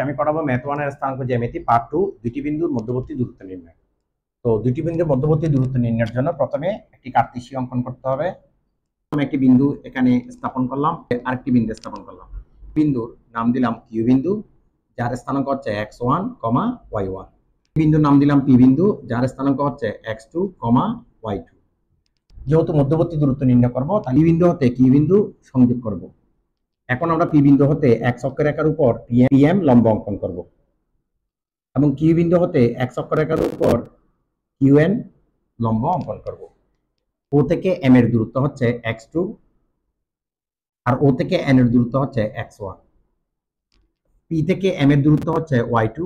আমি করাবো ম্যাথ 1 এর স্থানাঙ্ক জ্যামিতি পার্ট 2 দুটি বিন্দুর মধ্যবর্তী দূরত্ব নির্ণয়। তো দুটি বিন্দুর মধ্যবর্তী দূরত্ব নির্ণয়ের জন্য প্রথমে একটি কার্তেশীয় অঙ্কন করতে হবে। প্রথমে একটি বিন্দু এখানে স্থাপন করলাম, আরেকটি বিন্দু স্থাপন করলাম। বিন্দুর নাম দিলাম কিউ বিন্দু, যার স্থানাঙ্ক হচ্ছে x1, y1। বিন্দুর নাম দিলাম পি বিন্দু, যার স্থানাঙ্ক হচ্ছে x2, y2। যেহেতু মধ্যবর্তী দূরত্ব নির্ণয় করব, তাই পি বিন্দু হতে কিউ বিন্দু সংযোগ করব। এখন আমরা পি বিন্দু হতে এক্স অক্ষরেখার উপর পিএম লম্ব অঙ্কন করব এবং কিউ বিন্দু হতে এক্স অক্ষরেখার উপর কিউএন লম্ব অঙ্কন করব। ও থেকে এম এর দূরত্ব হচ্ছে x2 আর ও থেকে এন এর দূরত্ব হচ্ছে x1। পি থেকে এম এর দূরত্ব হচ্ছে y2,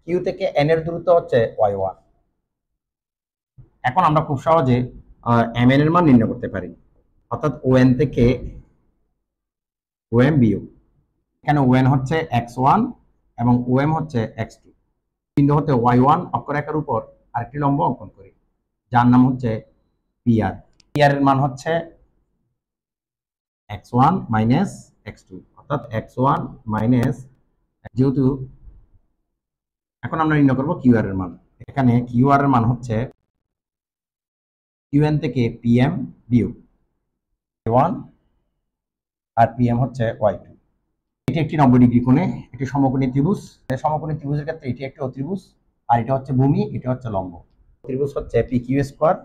কিউ থেকে এন এর দূরত্ব হচ্ছে y1। এখন আমরা খুব সহজে এম এন এর মান নির্ণয় করতে পারি, অর্থাৎ ও এন থেকে ও এম বিয়োগ। এখানে ও এন হচ্ছে x1 এবং ও এম হচ্ছে x2। বিন্দু হতে y1 অক্ষরেখার উপর আরেকটি লম্ব অঙ্কন করি, যার নাম হচ্ছে পিআর। পিআর এর মান হচ্ছে x1 মাইনাস x2, অর্থাৎ x1 মাইনাস, যেহেতু এখন আমরা নির্ণয় করব কিউআর এর মান। এখানে কিউআর এর মান হচ্ছে কিউএন থেকে পিএম বিয়োগ y1 আর পিএম হচ্ছে y2। এটি একটি 90 ডিগ্রি কোণে একটি সমকোণী ত্রিভুজ। সমকোণী ত্রিভুজের ক্ষেত্রে এটি একটি অত্রিভুজ, আর এটা হচ্ছে ভূমি, এটা হচ্ছে লম্ব। ত্রিভুজ হচ্ছে পি কিউ স্কোয়ার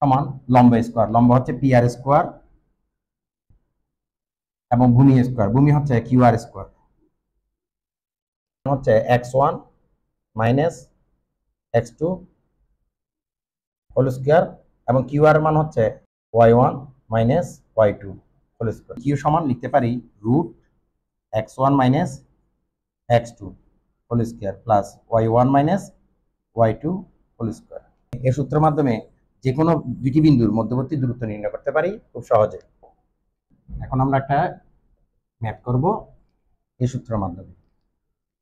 সমান লম্ব স্কোয়ার, লম্ব হচ্ছে পি আর স্কোয়ার এবং ভূমি স্কোয়ার, ভূমি হচ্ছে কিউ আর স্কোয়ার, হচ্ছে x1 minus x2 whole square এবং কিউ আর মান হচ্ছে y1 minus y2 whole square. Q সমান লিখতে পারি root x1 minus x2 whole square plus y1 minus y2 whole square. এই সূত্রের মাধ্যমে যে কোনো দুটি বিন্দুর মধ্যবর্তী দূরত্ব নির্ণয় করতে পারি খুব সহজে। এখন আমরা একটা ম্যাথ করব এই সূত্রের মাধ্যমে।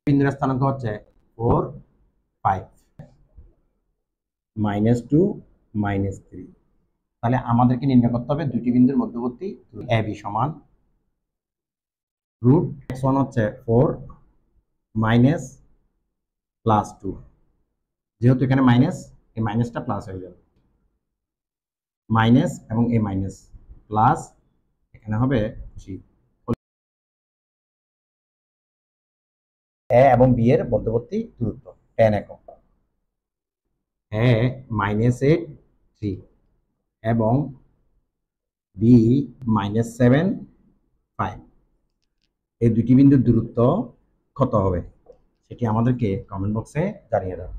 বিন্দুর স্থানাঙ্ক হচ্ছে 4, 5, -2, -3। তাহলে আমাদেরকে নির্ণয় করতে হবে দুটি বিন্দুর মধ্যবর্তী AB সমান রুট x1 হচ্ছে 4 মাইনাস প্লাস 2, যেহেতু এখানে মাইনাস, এই মাইনাসটা প্লাস হয়ে যাবে, মাইনাস এবং এই মাইনাস প্লাস, এখানে হবে 3। এ এবং বি এর মধ্যবর্তী দূরত্ব 10 একক। এ -8, 3 এবং বি -7, 5। এই দুটি বিন্দুর দূরত্ব কত হবে সেটি আমাদেরকে কমেন্ট বক্সে জানিয়ে দাও।